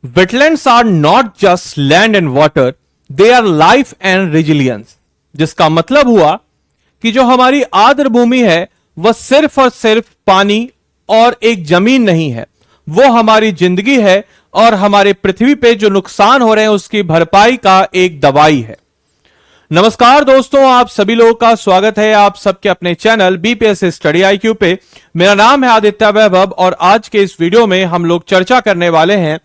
Wetlands are not just land and water, they are life and resilience। जिसका मतलब हुआ कि जो हमारी आर्द्र भूमि है वह सिर्फ और सिर्फ पानी और एक जमीन नहीं है, वो हमारी जिंदगी है और हमारे पृथ्वी पे जो नुकसान हो रहे हैं उसकी भरपाई का एक दवाई है। नमस्कार दोस्तों, आप सभी लोगों का स्वागत है आप सबके अपने चैनल बीपीएस स्टडी आईक्यू पे। मेरा नाम है आदित्य वैभव और आज के इस वीडियो में हम लोग चर्चा करने वाले हैं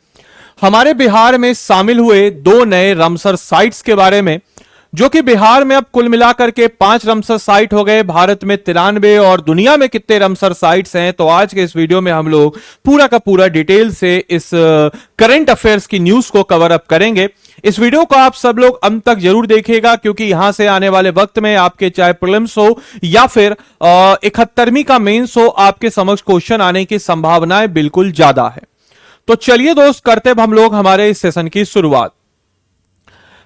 हमारे बिहार में शामिल हुए दो नए रामसर साइट्स के बारे में, जो कि बिहार में अब कुल मिलाकर के 5 रामसर साइट हो गए। भारत में 93 और दुनिया में कितने रामसर साइट्स हैं, तो आज के इस वीडियो में हम लोग पूरा का पूरा डिटेल से इस करंट अफेयर्स की न्यूज को कवर अप करेंगे। इस वीडियो को आप सब लोग अंत तक जरूर देखिएगा, क्योंकि यहां से आने वाले वक्त में आपके चाहे प्रीलिम्स हो या फिर 71वीं का मेंस हो, आपके समक्ष क्वेश्चन आने की संभावनाएं बिल्कुल ज्यादा है। तो चलिए दोस्त, करते हैं हम लोग हमारे इस सेशन की शुरुआत।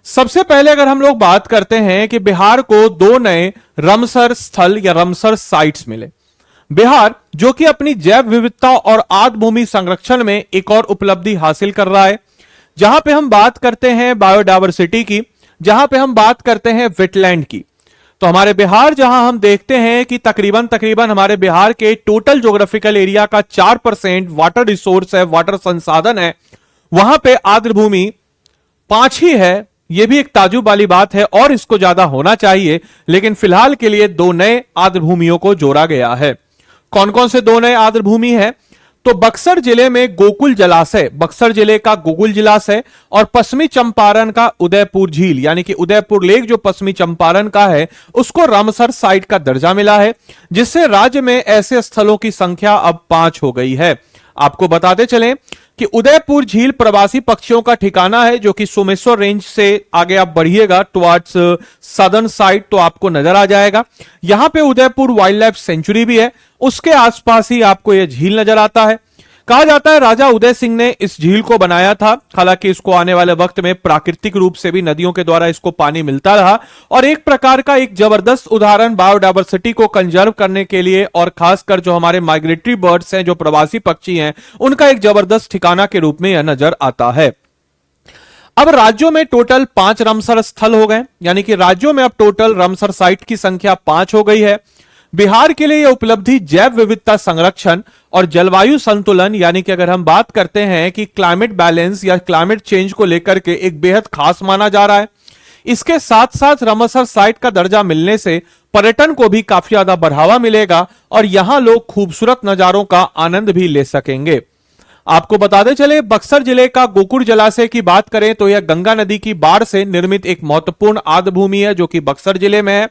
सबसे पहले अगर हम लोग बात करते हैं कि बिहार को दो नए रामसर स्थल या रामसर साइट्स मिले। बिहार जो कि अपनी जैव विविधता और आर्द्र भूमि संरक्षण में एक और उपलब्धि हासिल कर रहा है, जहां पे हम बात करते हैं बायोडायवर्सिटी की, जहां पे हम बात करते हैं वेटलैंड की। तो हमारे बिहार जहां हम देखते हैं कि तकरीबन हमारे बिहार के टोटल ज्योग्राफिकल एरिया का 4% वाटर रिसोर्स है, वाटर संसाधन है, वहां पे आर्द्र भूमि 5 ही है। यह भी एक ताजुब वाली बात है और इसको ज्यादा होना चाहिए, लेकिन फिलहाल के लिए दो नए आर्द्र भूमियों को जोड़ा गया है। कौन कौन से दो नए आर्द्र भूमि है? तो बक्सर जिले में गोकुल जलाशय, बक्सर जिले का गोकुल जलाशय और पश्चिमी चंपारण का उदयपुर झील, यानी कि उदयपुर लेक जो पश्चिमी चंपारण का है, उसको रामसर साइट का दर्जा मिला है, जिससे राज्य में ऐसे स्थलों की संख्या अब 5 हो गई है। आपको बताते चलें कि उदयपुर झील प्रवासी पक्षियों का ठिकाना है, जो कि सोमेश्वर रेंज से आगे आप बढ़िएगा टुवर्ड्स सदर्न साइड तो आपको नजर आ जाएगा। यहां पे उदयपुर वाइल्ड लाइफ सेंचुरी भी है, उसके आसपास ही आपको यह झील नजर आता है। कहा जाता है राजा उदय सिंह ने इस झील को बनाया था। हालांकि इसको आने वाले वक्त में प्राकृतिक रूप से भी नदियों के द्वारा इसको पानी मिलता रहा, और एक प्रकार का एक जबरदस्त उदाहरण बायोडायवर्सिटी को कंजर्व करने के लिए और खासकर जो हमारे माइग्रेटरी बर्ड्स हैं, जो प्रवासी पक्षी हैं, उनका एक जबरदस्त ठिकाना के रूप में यह नजर आता है। अब राज्यों में टोटल 5 रामसर स्थल हो गए, यानी कि राज्यों में अब टोटल रामसर साइट की संख्या 5 हो गई है। बिहार के लिए यह उपलब्धि जैव विविधता संरक्षण और जलवायु संतुलन, यानी कि अगर हम बात करते हैं कि क्लाइमेट बैलेंस या क्लाइमेट चेंज को लेकर के एक बेहद खास माना जा रहा है। इसके साथ साथ रामसर साइट का दर्जा मिलने से पर्यटन को भी काफी ज्यादा बढ़ावा मिलेगा और यहां लोग खूबसूरत नजारों का आनंद भी ले सकेंगे। आपको बताते चले, बक्सर जिले का गोकुल जलाशय की बात करें तो यह गंगा नदी की बाढ़ से निर्मित एक महत्वपूर्ण आर्द्र भूमि है, जो कि बक्सर जिले में है।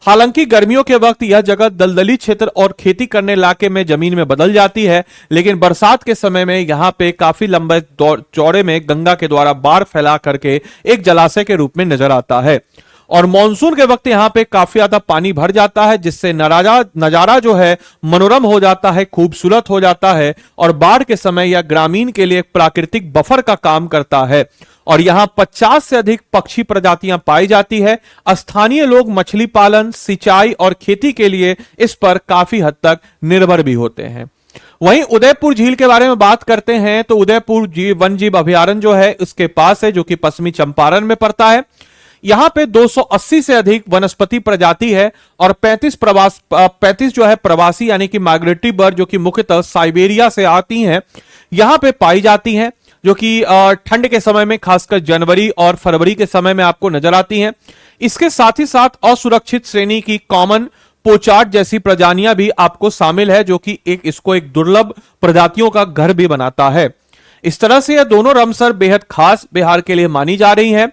हालांकि गर्मियों के वक्त यह जगह दलदली क्षेत्र और खेती करने इलाके में जमीन में बदल जाती है, लेकिन बरसात के समय में यहां पे काफी लंबे चौड़े में गंगा के द्वारा बाढ़ फैला करके एक जलाशय के रूप में नजर आता है। और मॉनसून के वक्त यहां पे काफी ज्यादा पानी भर जाता है, जिससे नजारा जो है मनोरम हो जाता है, खूबसूरत हो जाता है, और बाढ़ के समय यह ग्रामीण के लिए एक प्राकृतिक बफर का काम करता है। और यहां 50 से अधिक पक्षी प्रजातियां पाई जाती है। स्थानीय लोग मछली पालन, सिंचाई और खेती के लिए इस पर काफी हद तक निर्भर भी होते हैं। वहीं उदयपुर झील के बारे में बात करते हैं तो उदयपुर वन जीव अभयारण्य जो है उसके पास है, जो कि पश्चिमी चंपारण में पड़ता है। यहां पे 280 से अधिक वनस्पति प्रजाति है और 35 जो है प्रवासी यानी कि माइग्रेटरी बर्ड, जो कि मुख्यतः साइबेरिया से आती हैं, यहां पे पाई जाती हैं, जो कि ठंड के समय में खासकर जनवरी और फरवरी के समय में आपको नजर आती हैं। इसके साथ ही साथ असुरक्षित श्रेणी की कॉमन पोचार्ड जैसी प्रजातियां भी आपको शामिल है, जो कि इसको एक दुर्लभ प्रजातियों का घर भी बनाता है। इस तरह से यह दोनों रामसर बेहद खास बिहार के लिए मानी जा रही है।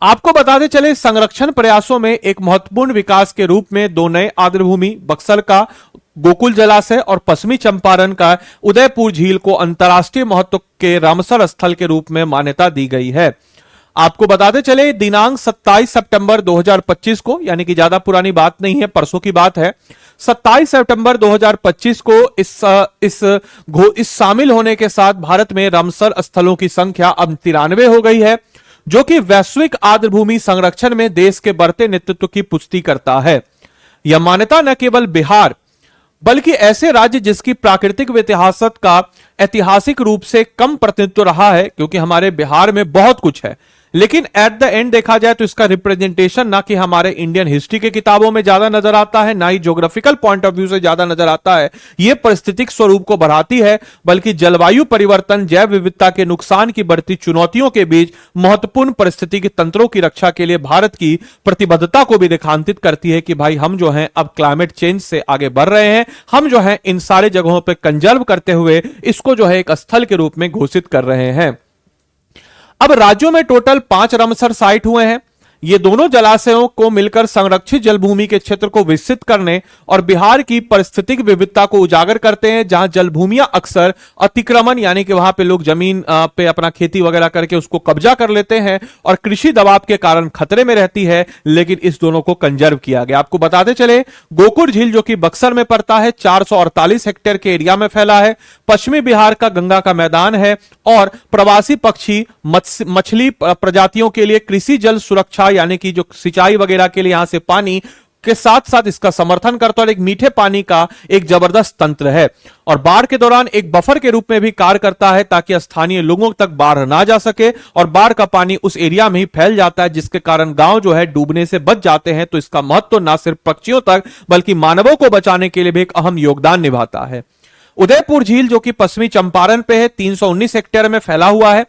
आपको बताते चले, संरक्षण प्रयासों में एक महत्वपूर्ण विकास के रूप में दो नए आर्द्र भूमि, बक्सर का गोकुल जलाशय और पश्चिमी चंपारण का उदयपुर झील को अंतर्राष्ट्रीय महत्व के रामसर स्थल के रूप में मान्यता दी गई है। आपको बताते चले, दिनांक 27 सितंबर 2025 को, यानी कि ज्यादा पुरानी बात नहीं है, परसों की बात है, 27 सितंबर 2025 को इस शामिल होने के साथ भारत में रामसर स्थलों की संख्या अब 93 हो गई है, जो कि वैश्विक आर्द्र भूमि संरक्षण में देश के बढ़ते नेतृत्व की पुष्टि करता है। यह मान्यता न केवल बिहार बल्कि ऐसे राज्य जिसकी प्राकृतिक विरासत का ऐतिहासिक रूप से कम प्रतिनिधित्व रहा है, क्योंकि हमारे बिहार में बहुत कुछ है, लेकिन एट द एंड देखा जाए तो इसका रिप्रेजेंटेशन ना कि हमारे इंडियन हिस्ट्री की किताबों में ज्यादा नजर आता है, ना ही ज्योग्राफिकल पॉइंट ऑफ व्यू से ज्यादा नजर आता है। यह पारिस्थितिक स्वरूप को बढ़ाती है, बल्कि जलवायु परिवर्तन, जैव विविधता के नुकसान की बढ़ती चुनौतियों के बीच महत्वपूर्ण परिस्थितिकी तंत्रों की रक्षा के लिए भारत की प्रतिबद्धता को भी रेखांकित करती है कि भाई हम जो हैं अब क्लाइमेट चेंज से आगे बढ़ रहे हैं, हम जो है इन सारे जगहों पर कंजर्व करते हुए इसको जो है एक स्थल के रूप में घोषित कर रहे हैं। अब राज्यों में टोटल 5 रामसर साइट हुए हैं। ये दोनों जलाशयों को मिलकर संरक्षित जलभूमि के क्षेत्र को विकसित करने और बिहार की पारिस्थितिक विविधता को उजागर करते हैं, जहां जलभूमियां अक्सर अतिक्रमण यानी कि वहां पे लोग जमीन पे अपना खेती वगैरह करके उसको कब्जा कर लेते हैं और कृषि दबाव के कारण खतरे में रहती है, लेकिन इस दोनों को कंजर्व किया गया। आपको बताते चले, गोकुर झील जो कि बक्सर में पड़ता है 448 हेक्टेयर के एरिया में फैला है, पश्चिमी बिहार का गंगा का मैदान है और प्रवासी पक्षी मछली प्रजातियों के लिए कृषि जल सुरक्षा यानी कि जो सिंचाई वगैरह के लिए यहां से पानी के साथ साथ इसका समर्थन करता है और एक मीठे पानी का एक जबरदस्त तंत्र है और बाढ़ के दौरान एक बफर के रूप में भी कार्य करता है ताकि स्थानीय लोगों तक बाढ़ ना जा सके और बाढ़ का पानी उस एरिया में ही फैल जाता है, जिसके कारण गांव जो है डूबने से बच जाते हैं। तो इसका महत्व तो ना सिर्फ पक्षियों तक बल्कि मानवों को बचाने के लिए भी एक अहम योगदान निभाता है। उदयपुर झील जो कि पश्चिमी चंपारण पे है, 319 हेक्टेयर में फैला हुआ है।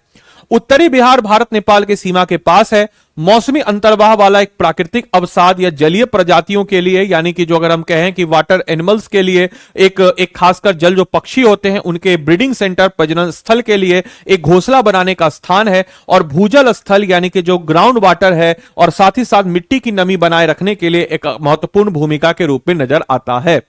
उत्तरी बिहार भारत नेपाल के सीमा के पास है। मौसमी अंतर्वाह वाला एक प्राकृतिक अवसाद या जलीय प्रजातियों के लिए यानी कि जो अगर हम कहें कि वाटर एनिमल्स के लिए एक खासकर जल जो पक्षी होते हैं उनके ब्रीडिंग सेंटर प्रजनन स्थल के लिए एक घोंसला बनाने का स्थान है और भूजल स्थल यानी कि जो ग्राउंड वाटर है और साथ ही साथ मिट्टी की नमी बनाए रखने के लिए एक महत्वपूर्ण भूमिका के रूप में नजर आता है।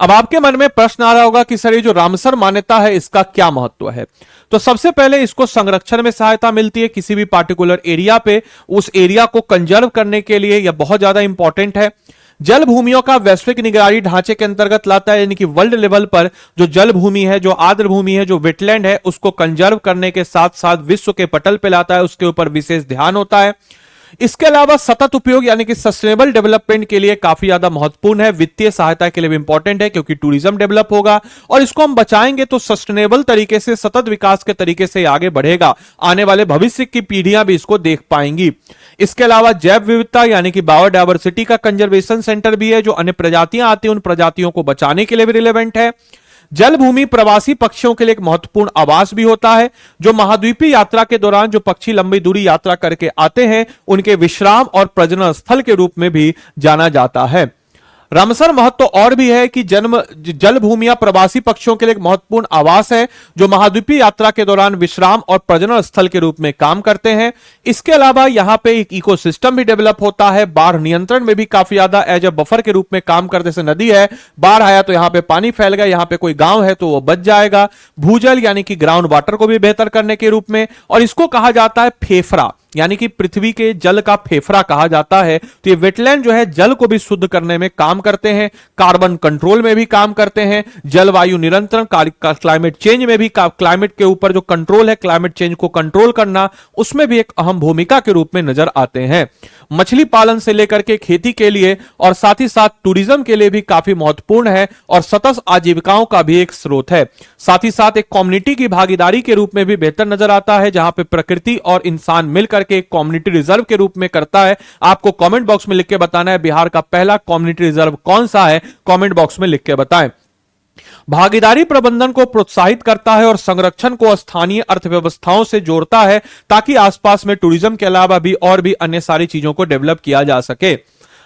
अब आपके मन में प्रश्न आ रहा होगा कि सर ये जो रामसर मान्यता है इसका क्या महत्व है। तो सबसे पहले इसको संरक्षण में सहायता मिलती है किसी भी पार्टिकुलर एरिया पे, उस एरिया को कंजर्व करने के लिए यह बहुत ज्यादा इंपॉर्टेंट है। जल भूमियों का वैश्विक निगरानी ढांचे के अंतर्गत लाता है, यानी कि वर्ल्ड लेवल पर जो जल भूमि है, जो आर्द्र भूमि है, जो वेटलैंड है, उसको कंजर्व करने के साथ साथ विश्व के पटल पे लाता है, उसके ऊपर विशेष ध्यान होता है। इसके अलावा सतत उपयोग यानी कि सस्टेनेबल डेवलपमेंट के लिए काफी ज्यादा महत्वपूर्ण है, वित्तीय सहायता के लिए भी इंपॉर्टेंट है क्योंकि टूरिज्म डेवलप होगा और इसको हम बचाएंगे तो सस्टेनेबल तरीके से सतत विकास के तरीके से आगे बढ़ेगा, आने वाले भविष्य की पीढ़ियां भी इसको देख पाएंगी। इसके अलावा जैव विविधता यानी कि बायोडायवर्सिटी का कंजर्वेशन सेंटर भी है, जो अन्य प्रजातियां आती हैं उन प्रजातियों को बचाने के लिए भी रिलेवेंट है। जल भूमि प्रवासी पक्षियों के लिए एक महत्वपूर्ण आवास भी होता है, जो महाद्वीपीय यात्रा के दौरान जो पक्षी लंबी दूरी यात्रा करके आते हैं उनके विश्राम और प्रजनन स्थल के रूप में भी जाना जाता है। रामसर महत्व और भी है कि जल भूमियां प्रवासी पक्षियों के लिए एक महत्वपूर्ण आवास है, जो महाद्वीपीय यात्रा के दौरान विश्राम और प्रजनन स्थल के रूप में काम करते हैं। इसके अलावा यहां पे एक इकोसिस्टम भी डेवलप होता है, बाढ़ नियंत्रण में भी काफी ज्यादा एज ए बफर के रूप में काम करते। जैसे नदी है, बाढ़ आया तो यहां पे पानी फैल गया, यहां पे कोई गांव है तो वो बच जाएगा। भूजल यानी कि ग्राउंड वाटर को भी बेहतर करने के रूप में, और इसको कहा जाता है फेफड़ा यानी कि पृथ्वी के जल का फेफड़ा कहा जाता है। तो ये वेटलैंड जो है जल को भी शुद्ध करने में काम करते हैं, कार्बन कंट्रोल में भी काम करते हैं, जलवायु नियंत्रण क्लाइमेट चेंज में भी, क्लाइमेट के ऊपर जो कंट्रोल है क्लाइमेट चेंज को कंट्रोल करना, उसमें भी एक अहम भूमिका के रूप में नजर आते हैं। मछली पालन से लेकर के खेती के लिए और साथ ही साथ टूरिज्म के लिए भी काफी महत्वपूर्ण है और सतत आजीविकाओं का भी एक स्रोत है। साथ ही साथ एक कम्युनिटी की भागीदारी के रूप में भी बेहतर नजर आता है, जहां पे प्रकृति और इंसान मिलकर के एक कम्युनिटी रिजर्व के रूप में करता है। आपको कमेंट बॉक्स में लिख के बताना है बिहार का पहला कम्युनिटी रिजर्व कौन सा है, कमेंट बॉक्स में लिख के बताएं। भागीदारी प्रबंधन को प्रोत्साहित करता है और संरक्षण को स्थानीय अर्थव्यवस्थाओं से जोड़ता है ताकि आसपास में टूरिज्म के अलावा भी और भी अन्य सारी चीजों को डेवलप किया जा सके।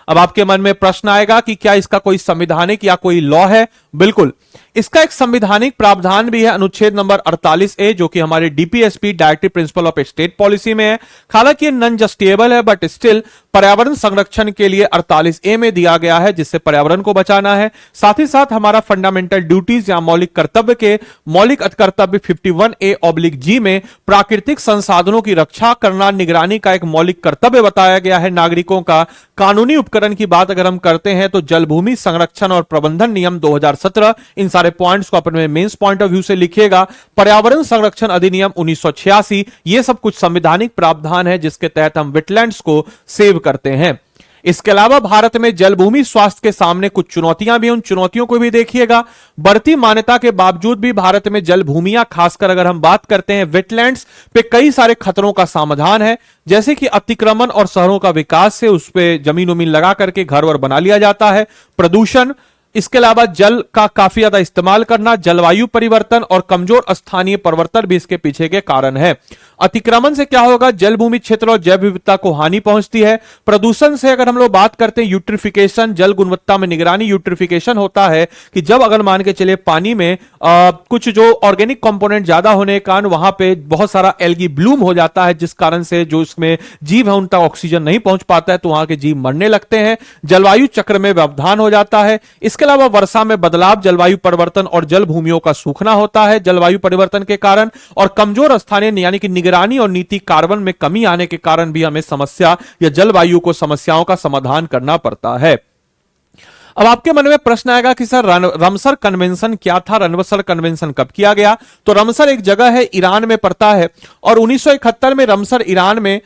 अब आपके मन में प्रश्न आएगा कि क्या इसका कोई संवैधानिक या कोई लॉ है? बिल्कुल, इसका एक संवैधानिक प्रावधान भी है, अनुच्छेद नंबर 48A, जो कि हमारे DPSP directive principle of state policy में है। हालांकि ये नॉन जस्टिएबल है बट स्टिल पर्यावरण संरक्षण के लिए 48A में दिया गया है, जिससे पर्यावरण को बचाना है। साथ ही साथ हमारा फंडामेंटल ड्यूटीज या मौलिक कर्तव्य के मौलिक कर्तव्य 51A/G में प्राकृतिक संसाधनों की रक्षा करना, निगरानी का एक मौलिक कर्तव्य बताया गया है नागरिकों का। कानूनी उपकरण की बात अगर हम करते हैं तो जल भूमि संरक्षण और प्रबंधन नियम 2017, इन सारे पॉइंट्स को अपने मेंस पॉइंट ऑफ व्यू से लिखिएगा। पर्यावरण संरक्षण अधिनियम 1986, ये सब कुछ संवैधानिक प्रावधान है जिसके तहत हम वेटलैंड्स को सेव करते हैं। इसके अलावा भारत में जल भूमि स्वास्थ्य के सामने कुछ चुनौतियां भी, उन चुनौतियों को भी देखिएगा। बढ़ती मान्यता के बावजूद भी भारत में जल भूमियां, खासकर अगर हम बात करते हैं वेटलैंड्स पे, कई सारे खतरों का समाधान है, जैसे कि अतिक्रमण और शहरों का विकास से उस पे जमीन उमीन लगा करके घर वर बना लिया जाता है, प्रदूषण, इसके अलावा जल का काफी ज्यादा इस्तेमाल करना, जलवायु परिवर्तन और कमजोर स्थानीय परिवर्तन भी इसके पीछे के कारण है। अतिक्रमण से क्या होगा, जल भूमि क्षेत्र और जैव विविधता को हानि पहुंचती है। प्रदूषण से अगर हम लोग बात करते हैं, यूट्रिफिकेशन, जल गुणवत्ता में निगरानी, यूट्रिफिकेशन होता है कि जब अगर मान के चले पानी में कुछ जो ऑर्गेनिक कंपोनेंट ज्यादा होने के कारण वहां पे बहुत सारा एल्गी ब्लूम हो जाता है, जिस कारण से जो इसमें जीव है उन तक ऑक्सीजन नहीं पहुंच पाता है, तो वहां के जीव मरने लगते हैं। जलवायु चक्र में व्यवधान हो जाता है। इसके अलावा वर्षा में बदलाव, जलवायु परिवर्तन और जल भूमियों का सूखना होता है जलवायु परिवर्तन के कारण, और कमजोर स्थानीय यानी कि निगरानी और नीति कार्बन में कमी आने के कारण भी हमें समस्या या जलवायु को समस्याओं का समाधान करना पड़ता है। अब आपके मन में प्रश्न आएगा कि सर रमसर कन्वेंशन क्या था, रमसर कन्वेंशन कब किया गया? तो रमसर एक जगह है, ईरान में पड़ता है, और 1971 में रमसर ईरान में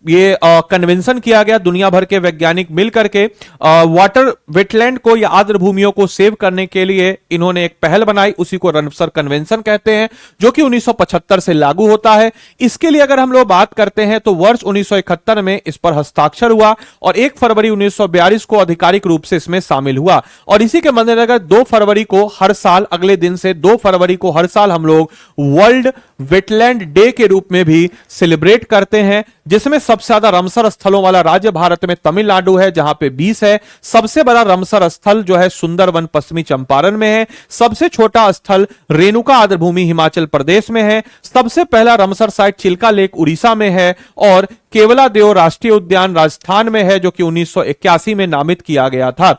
ये कन्वेंशन किया गया। दुनिया भर के वैज्ञानिक मिलकर के वाटर वेटलैंड को या आर्द्र भूमियों को सेव करने के लिए इन्होंने एक पहल बनाई, उसी को रमसर कन्वेंशन कहते हैं, जो कि 1975 से लागू होता है। इसके लिए अगर हम लोग बात करते हैं तो वर्ष 1971 में इस पर हस्ताक्षर हुआ और 1 फरवरी 1942 को आधिकारिक रूप से इसमें शामिल हुआ। और इसी के मद्देनजर 2 फरवरी को हर साल, अगले दिन से 2 फरवरी को हर साल हम लोग वर्ल्ड वेटलैंड डे के रूप में भी सेलिब्रेट करते हैं, जिसमें सबसे ज्यादा रमसर स्थलों वाला राज्य भारत में तमिलनाडु है, जहां पे 20 है। सबसे बड़ा रमसर स्थल जो है सुंदरवन पश्चिमी चंपारण में है। सबसे छोटा स्थल रेणुका आर्द्र भूमि हिमाचल प्रदेश में है। सबसे पहला रमसर साइट चिल्का लेक उड़ीसा में है, और केवला देव राष्ट्रीय उद्यान राजस्थान में है, जो कि 1981 में नामित किया गया था।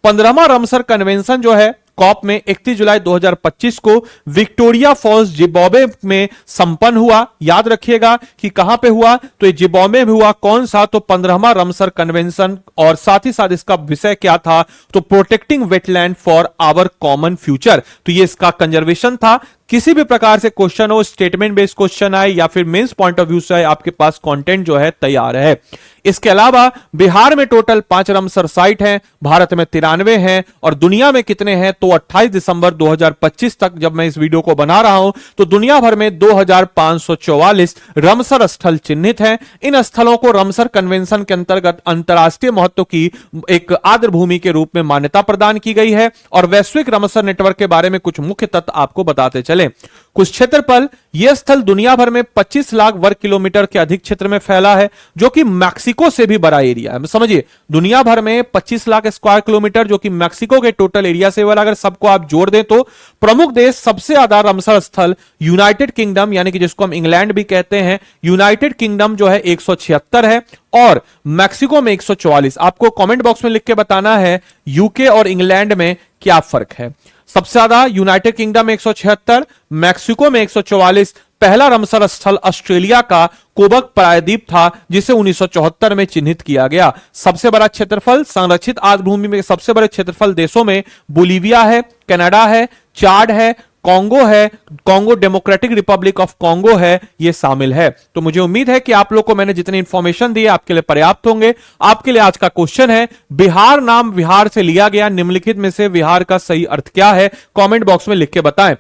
15वां रमसर कन्वेंशन जो है कॉप में 31 जुलाई 2025 को विक्टोरिया फॉल्स जिम्बाब्वे में संपन्न हुआ। याद रखिएगा कि कहां पे हुआ, तो ये जिम्बाब्वे में हुआ। कौन सा, तो 15वां रमसर कन्वेंशन, और साथ ही साथ इसका विषय क्या था, तो protecting wetland for our common future. तो ये इसका कंजर्वेशन था। किसी भी प्रकार से क्वेश्चन हो, स्टेटमेंट बेस्ड क्वेश्चन आए या फिर मेंस पॉइंट ऑफ व्यू से आए, आपके पास कंटेंट जो है तैयार है। इसके अलावा बिहार में टोटल 5 रमसर साइट हैं, भारत में 93 हैं, और दुनिया में कितने हैं, तो 28 दिसंबर 2025 तक जब मैं इस वीडियो को बना रहा हूं तो दुनिया भर में 2544 रमसर स्थल चिन्हित हैं। इन स्थलों को रमसर कन्वेंशन के अंतर्गत अंतरराष्ट्रीय महत्व की एक आर्द्र भूमि के रूप में मान्यता प्रदान की गई है। और वैश्विक रमसर नेटवर्क के बारे में कुछ मुख्य तथ्य आपको बताते चले। कुछ क्षेत्रफल, यह स्थल दुनिया भर में 25 लाख वर्ग किलोमीटर के अधिक क्षेत्र में फैला है, जो कि मैक्सिको से भी बड़ा एरिया है। समझिए, दुनिया भर में 25 लाख स्क्वायर किलोमीटर, जो कि मैक्सिको के टोटल एरिया से वाला, अगर सबको आप जोड़ दें तो प्रमुख देश सबसे ज्यादा रमसर स्थल यूनाइटेड किंगडम, यानी कि जिसको हम इंग्लैंड भी कहते हैं, यूनाइटेड किंगडम जो है 176 है, और मैक्सिको में 144। आपको कमेंट बॉक्स में लिख के बताना है यूके और इंग्लैंड में क्या फर्क है। सबसे ज्यादा यूनाइटेड किंगडम में 176, मैक्सिको में 144। पहला रमसर स्थल ऑस्ट्रेलिया का कोबक प्रायद्वीप था, जिसे 1974 में चिन्हित किया गया। सबसे बड़ा क्षेत्रफल संरक्षित आर्द्र भूमि में सबसे बड़े क्षेत्रफल देशों में बोलीविया है, कनाडा है, चाड है, कॉन्गो है, Congo democratic Republic of Congo है, ये शामिल है। तो मुझे उम्मीद है कि आप लोग को मैंने जितनी इंफॉर्मेशन दी है आपके लिए पर्याप्त होंगे। आपके लिए आज का क्वेश्चन है, बिहार नाम विहार से लिया गया, निम्नलिखित में से विहार का सही अर्थ क्या है? कमेंट बॉक्स में लिख के बताएं।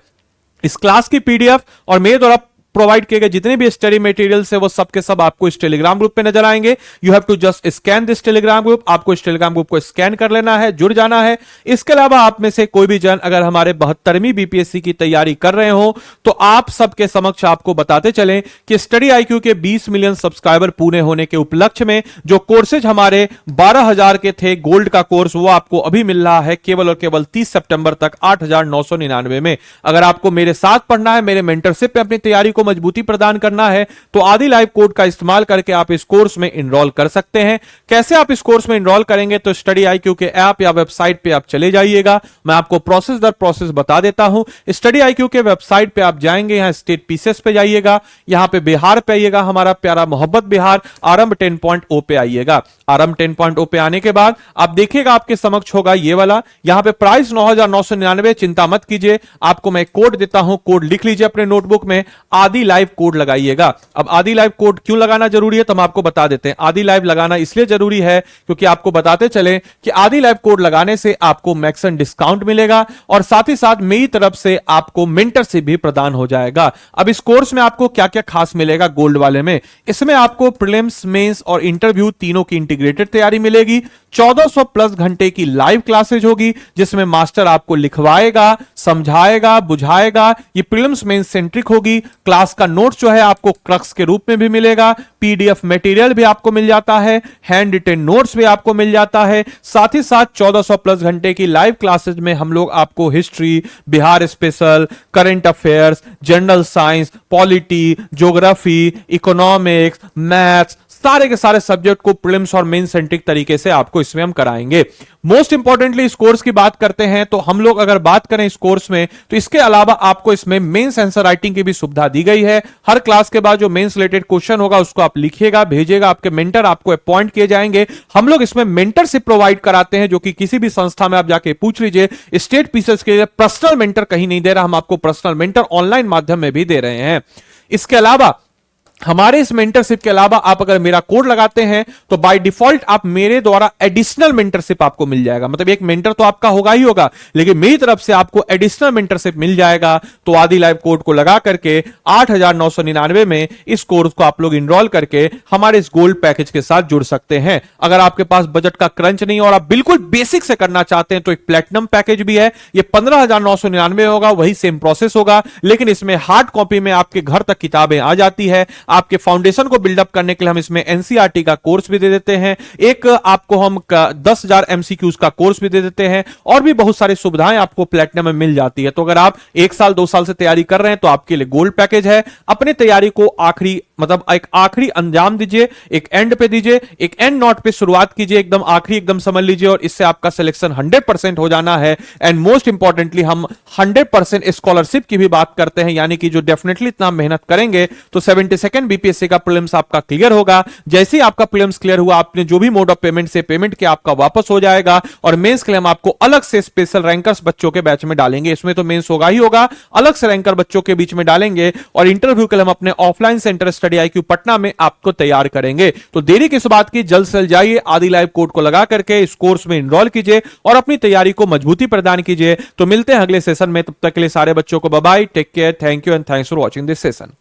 इस क्लास की पीडीएफ और मेरे द्वारा प्रोवाइड किए गए जितने भी स्टडी मटेरियल्स है वो सब के सब आपको इस टेलीग्राम ग्रुप पे नजर आएंगे। You have to just scan this Telegram group. आपको इस टेलीग्राम ग्रुप को स्कैन कर लेना है, जुड़ जाना है। इसके अलावा आप में से कोई भी जन अगर हमारे 72वीं बीपीएससी की तैयारी कर रहे हो तो आप सबके समक्ष आपको बताते चलें कि स्टडी आईक्यू के 20 मिलियन सब्सक्राइबर पूरे होने के उपलक्ष्य में जो कोर्सेज हमारे 12,000 के थे गोल्ड का कोर्स, वो आपको अभी मिल रहा है केवल और केवल 30 सितंबर तक 8,999 में। अगर आपको मेरे साथ पढ़ना है, मेरे मेंटरशिप पे अपनी तैयारी को मजबूती प्रदान करना है तो आदि लाइव कोड का इस्तेमाल करके आप इस कोर्स में एनरोल कर सकते हैं। कैसे आप इस कोर्स में एनरोल करेंगे, तो स्टडी आईक्यू के ऐप या वेबसाइट पे आप चले जाइएगा। मैं आपको प्रोसेस दर प्रोसेस बता देता हूं। स्टडी आईक्यू के वेबसाइट पे आप जाएंगे, यहां स्टेट पीसेस पे जाइएगा, यहां पे बिहार पे आइएगा, हमारा प्यारा मोहब्बत बिहार आरंभ 10.0 पे आइएगा। आरएम 10.0 पे आने के बाद आप देखिएगा आपके समक्ष होगा ये वाला, यहां पे प्राइस 9,999। चिंता मत कीजिए, आपको मैं कोड देता हूं, कोड लिख लीजिए अपने नोटबुक में, आदि लाइव कोड लगाइएगा। अब आदि लाइव कोड क्यों लगाना जरूरी है तो हम आपको बता देते हैं। आदि लाइव लगाना इसलिए जरूरी है क्योंकि आपको बताते चले कि आदि लाइव कोड लगाने से आपको मैक्सन डिस्काउंट मिलेगा और साथ ही साथ मेरी तरफ से आपको मेंटरशिप भी प्रदान हो जाएगा। अब इस कोर्स में आपको क्या क्या खास मिलेगा गोल्ड वाले में, इसमें आपको प्रीलिम्स, मेंस और इंटरव्यू तीनों की इंटीग्रेटेड तैयारी मिलेगी। 1400 प्लस घंटे की लाइव क्लासेज होगी जिसमें मास्टर आपको लिखवाएगा, समझाएगा, बुझाएगा। ये प्रीलिम्स मेंस सेंट्रिक होगी। क्लास का नोट्स जो है आपको क्रक्स के रूप में भी मिलेगा, पीडीएफ मटेरियल भी आपको मिल जाता है, हैंड रिटन नोट्स भी आपको मिल जाता है। साथ ही साथ 1400 प्लस घंटे की लाइव क्लासेज में हम लोग आपको history, Bihar special, current affairs, general science, polity, geography, economics, maths, सारे के सारे सब्जेक्ट को प्रीलिम्स और मेन सेंट्रिक तरीके से आपको इसमें हम कराएंगे। मोस्ट इंपॉर्टेंटली इस कोर्स की बात करते हैं तो हम लोग अगर बात करें इस कोर्स में तो इसके अलावा आपको इसमें मेंस आंसर राइटिंग की भी सुविधा दी गई है। हर क्लास के बाद जो मेंस रिलेटेड क्वेश्चन होगा उसको आप लिखिएगा, भेजिएगा, आपके मेंटर आपको अपॉइंट किए जाएंगे। हम लोग इसमें मेंटरशिप प्रोवाइड कराते हैं जो कि किसी भी संस्था में आप जाके पूछ लीजिए, स्टेट पीसीएस के लिए पर्सनल मेंटर कहीं नहीं दे रहा, हम आपको पर्सनल मेंटर ऑनलाइन माध्यम में भी दे रहे हैं। इसके अलावा हमारे इस मेंटरशिप के अलावा आप अगर मेरा कोड लगाते हैं तो बाय डिफॉल्ट आप मेरे द्वारा एडिशनल मेंटरशिप आपको मिल जाएगा। मतलब एक मेंटर तो आपका होगा ही होगा, लेकिन मेरी तरफ से आपको एडिशनल मेंटरशिप मिल जाएगा। तो आदि लाइव कोड को लगा करके 8,999 में इस कोर्स को आप लोग इनरोल करके हमारे इस गोल्ड पैकेज के साथ जुड़ सकते हैं। अगर आपके पास बजट का क्रंच नहीं और आप बिल्कुल बेसिक से करना चाहते हैं तो एक प्लेटिनम पैकेज भी है, ये 15,999 होगा, वही सेम प्रोसेस होगा, लेकिन इसमें हार्ड कॉपी में आपके घर तक किताबें आ जाती है। आपके फाउंडेशन को बिल्डअप करने के लिए हम इसमें एनसीईआरटी का कोर्स भी दे देते हैं, एक आपको हम 10,000 एमसीक्यूज का कोर्स भी दे देते हैं और भी बहुत सारी सुविधाएं आपको प्लेटिनम में मिल जाती है। तो अगर आप 1 साल 2 साल से तैयारी कर रहे हैं तो आपके लिए गोल्ड पैकेज है। अपनी तैयारी को एक आखिरी अंजाम दीजिए, एक एंड पे दीजिए, एक एंड नोट पे शुरुआत कीजिए, एकदम आखिरी एकदम समझ लीजिए और इससे आपका सिलेक्शन 100% हो जाना है। एंड मोस्ट इंपॉर्टेंटली हम 100% स्कॉलरशिप की भी बात करते हैं, यानी कि जो डेफिनेटली इतना मेहनत करेंगे तो 72nd बीपीएससी का प्रीलिम्स आपका क्लियर होगा। जैसे ही आपका प्रीलिम्स क्लियर हुआ, आपने जो भी मोड ऑफ पेमेंट से पेमेंट किया आपका वापस हो जाएगा और मेंस के लिए हम आपको अलग से स्पेशल रैंकर्स बच्चों के बैच में डालेंगे। इसमें तो मेंस होगा ही होगा, अलग से रैंकर बच्चों के बीच में डालेंगे और इंटरव्यू के लिए हम अपने offline centre study IQ Patna में आपको तैयार करेंगे। तो देरी किस बात की, जल्द से जल्द जाइए, आदि लाइव कोड को लगा करके इस कोर्स में इनरोल कीजिए और अपनी तैयारी को मजबूती प्रदान कीजिए। तो मिलते हैं अगले सेशन में, तब तक के लिए सारे बच्चों को bye bye, take care, thank you and thanks for watching this session.